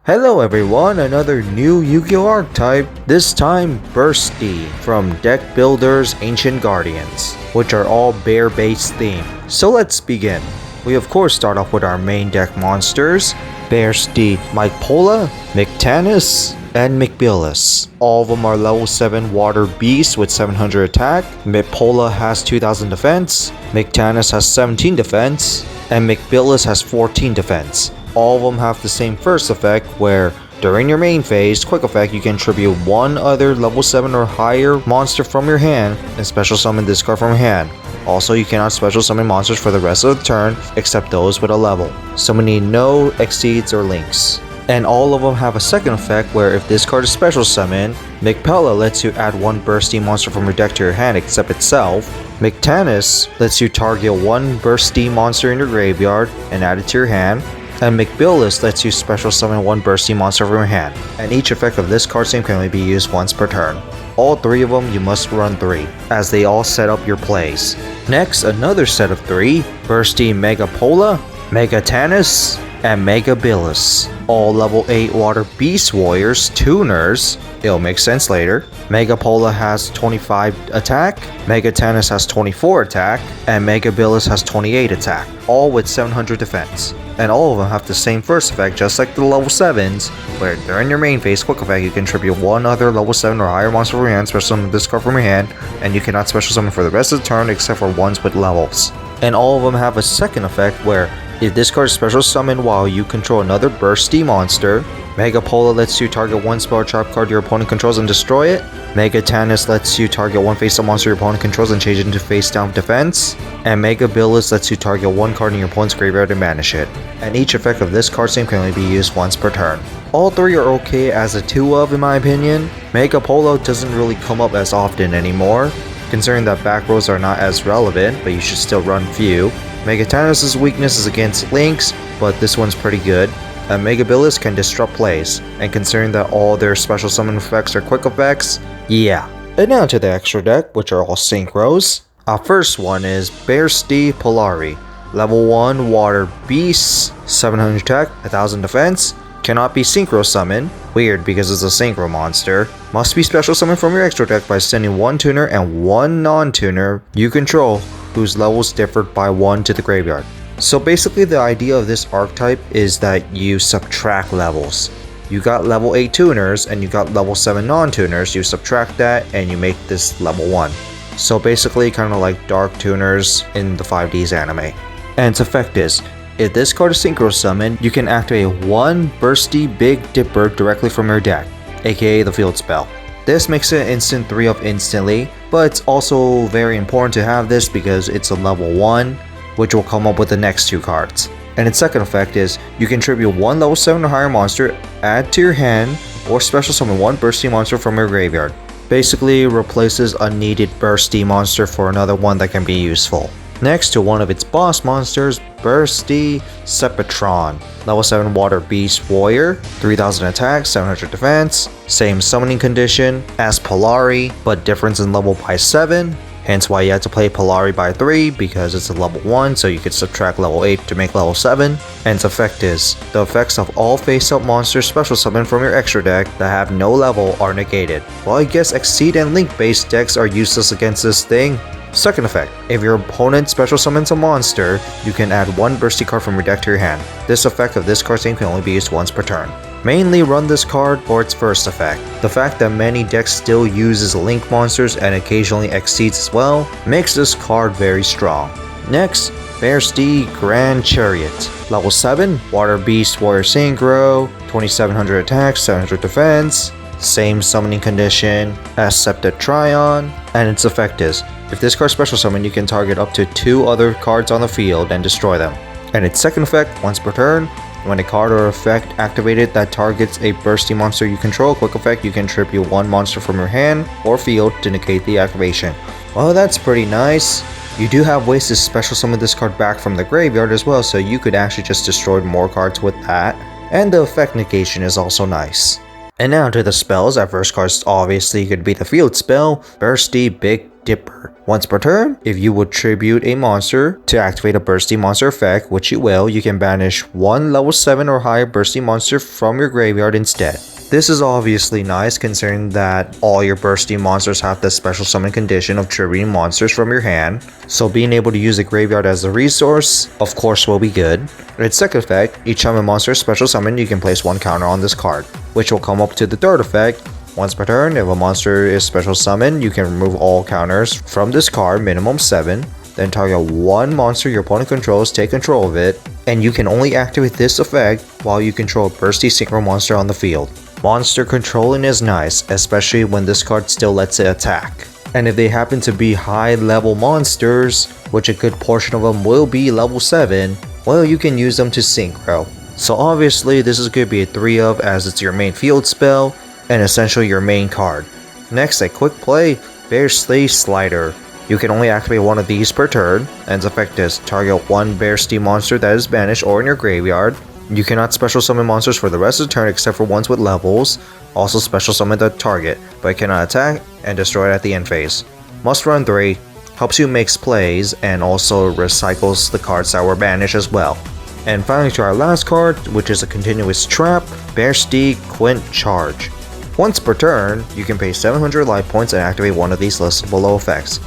Hello everyone, another new Yu-Gi-Oh! Archetype, this time Bearcti from Deck Builder's Ancient Guardians, which are all bear-based theme. So let's begin. We of course start off with our main deck monsters, Bearcti, Mypola, Mictanus, and McBillis. All of them are level 7 water beasts with 700 attack. Mypola has 2000 defense, Mictanus has 17 defense, and McBillis has 14 defense. All of them have the same first effect where during your main phase, quick effect, you can tribute one other level 7 or higher monster from your hand and special summon this card from your hand. Also, you cannot special summon monsters for the rest of the turn except those with a level. Summoning no exceeds or links. And all of them have a second effect where if this card is special summoned, Mypola lets you add one Bearcti monster from your deck to your hand except itself. Mictanus lets you target one Bearcti monster in your graveyard and add it to your hand. And McBillis lets you special summon one Bearcti monster from your hand, and each effect of this card scheme can only be used once per turn. All three of them you must run 3, as they all set up your plays. Next, another set of 3, Bearcti Megapola, Megatanus, and Megabillis. All level 8 water beast warriors, tuners. It'll make sense later. Megapola has 25 attack, Megatanus has 24 attack, and Megabillis has 28 attack, all with 700 defense. And all of them have the same first effect just like the level 7s, where during your main phase quick effect you can tribute one other level 7 or higher monster from your hand, special summon this card from your hand, and you cannot special summon for the rest of the turn except for ones with levels. And all of them have a second effect where if this card is special summoned while you control another Bearcti monster, Megapola lets you target one spell or trap card your opponent controls and destroy it. Megatanus lets you target one face-up monster your opponent controls and change it into face-down defense. And Megabillis lets you target one card in your opponent's graveyard and banish it. And each effect of this card scheme can only be used once per turn. All 3 are okay as a 2-of in my opinion. Megapola doesn't really come up as often anymore, considering that back rows are not as relevant, but you should still run few. Megatanus' weakness is against links, but this one's pretty good. And Megabillis can disrupt plays, and considering that all their special summon effects are quick effects, yeah. And now to the extra deck, which are all synchros. Our first one is Bearcti Polari. Level 1 water beasts, 700 attack, 1000 defense. Cannot be synchro summoned. Weird because it's a synchro monster. Must be special summoned from your extra deck by sending one tuner and one non-tuner you control whose levels differ by 1 to the graveyard. So basically the idea of this archetype is that you subtract levels. You got level 8 tuners and you got level 7 non-tuners, you subtract that and you make this level 1. So basically kind of like dark tuners in the 5Ds anime. And its effect is, if this card is synchro summoned, you can activate one Bearcti Big Dipper directly from your deck, aka the field spell. This makes it instant 3-of instantly, but it's also very important to have this because it's a level 1, which will come up with the next 2 cards. And its second effect is, you can tribute one level 7 or higher monster, add to your hand, or special summon one Bearcti monster from your graveyard. Basically replaces a needed Bearcti monster for another one that can be useful. Next to one of its boss monsters, Bearcti Sepatron. Level 7 water beast warrior, 3000 attack, 700 defense. Same summoning condition as Polari, but difference in level by 7. Hence why you had to play Polari by 3 because it's a level 1, so you could subtract level 8 to make level 7. And its effect is, the effects of all face-up monsters special summoned from your extra deck that have no level are negated. Well, I guess Exceed and Link based decks are useless against this thing. Second effect, if your opponent special summons a monster, you can add one Bearcti card from your deck to your hand. This effect of this card scheme can only be used once per turn. Mainly run this card for its first effect. The fact that many decks still uses Link monsters and occasionally Exceeds as well, makes this card very strong. Next, Bearcti Grand Chariot. Level 7, Water Beast Warrior Synchro, 2700 attack, 700 defense. Same summoning condition as Septatrion, and its effect is, if this card special summon, you can target up to 2 other cards on the field and destroy them. And its second effect, once per turn, when a card or effect activated that targets a Bearcti monster you control, quick effect, you can tribute one monster from your hand or field to negate the activation. Well, that's pretty nice. You do have ways to special summon this card back from the graveyard as well, so you could actually just destroy more cards with that. And the effect negation is also nice. And now to the spells. Our first card is obviously going to be the field spell, Bearcti Big Dipper. Once per turn, if you would tribute a monster to activate a bursty monster effect, which you will, you can banish one level 7 or higher bursty monster from your graveyard instead. This is obviously nice considering that all your bursty monsters have the special summon condition of tributing monsters from your hand, so being able to use a graveyard as a resource, of course, will be good. Its second effect, each time a monster is special summoned, you can place one counter on this card, which will come up to the third effect. Once per turn, if a monster is special summoned, you can remove all counters from this card, minimum 7. Then target one monster your opponent controls, take control of it, and you can only activate this effect while you control a bursty synchro monster on the field. Monster controlling is nice, especially when this card still lets it attack. And if they happen to be high level monsters, which a good portion of them will be level 7, well, you can use them to synchro. So obviously this is going to be a 3 of, as it's your main field spell and essentially your main card. Next, a quick play, Bearcti Slider. You can only activate one of these per turn, and its effect is target one Bearcti monster that is banished or in your graveyard. You cannot special summon monsters for the rest of the turn except for ones with levels. Also special summon the target, but it cannot attack and destroy it at the end phase. Must run 3, helps you make plays, and also recycles the cards that were banished as well. And finally to our last card, which is a continuous trap, Bearcti Quint Charge. Once per turn, you can pay 700 life points and activate one of these listed below effects.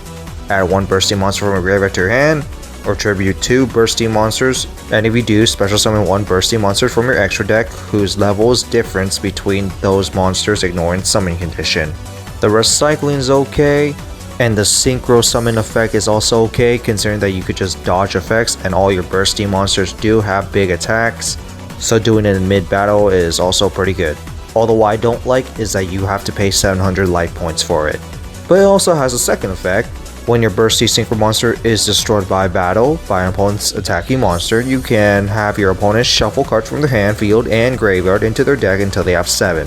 Add one bursty monster from a graveyard to your hand, or tribute 2 bursty monsters, and if you do, special summon one bursty monster from your extra deck whose level is difference between those monsters ignoring summoning condition. The recycling is okay, and the synchro summon effect is also okay considering that you could just dodge effects and all your bursty monsters do have big attacks, so doing it in mid battle is also pretty good. Although what I don't like is that you have to pay 700 life points for it. But it also has a second effect. When your bursty synchro monster is destroyed by battle by an opponent's attacking monster, you can have your opponent shuffle cards from their hand, field, and graveyard into their deck until they have 7.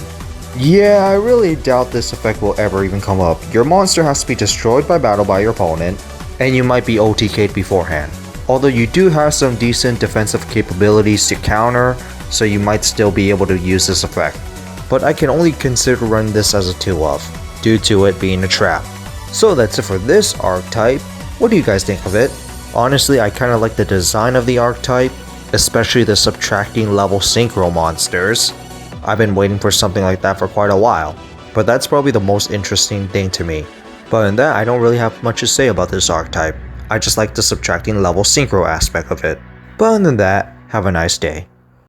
Yeah, I really doubt this effect will ever even come up. Your monster has to be destroyed by battle by your opponent, and you might be OTK'd beforehand. Although you do have some decent defensive capabilities to counter, so you might still be able to use this effect. But I can only consider running this as a 2 of, due to it being a trap. So that's it for this archetype. What do you guys think of it? Honestly, I kinda like the design of the archetype, especially the subtracting level synchro monsters. I've been waiting for something like that for quite a while, but that's probably the most interesting thing to me. But other than that, I don't really have much to say about this archetype. I just like the subtracting level synchro aspect of it. But other than that, have a nice day.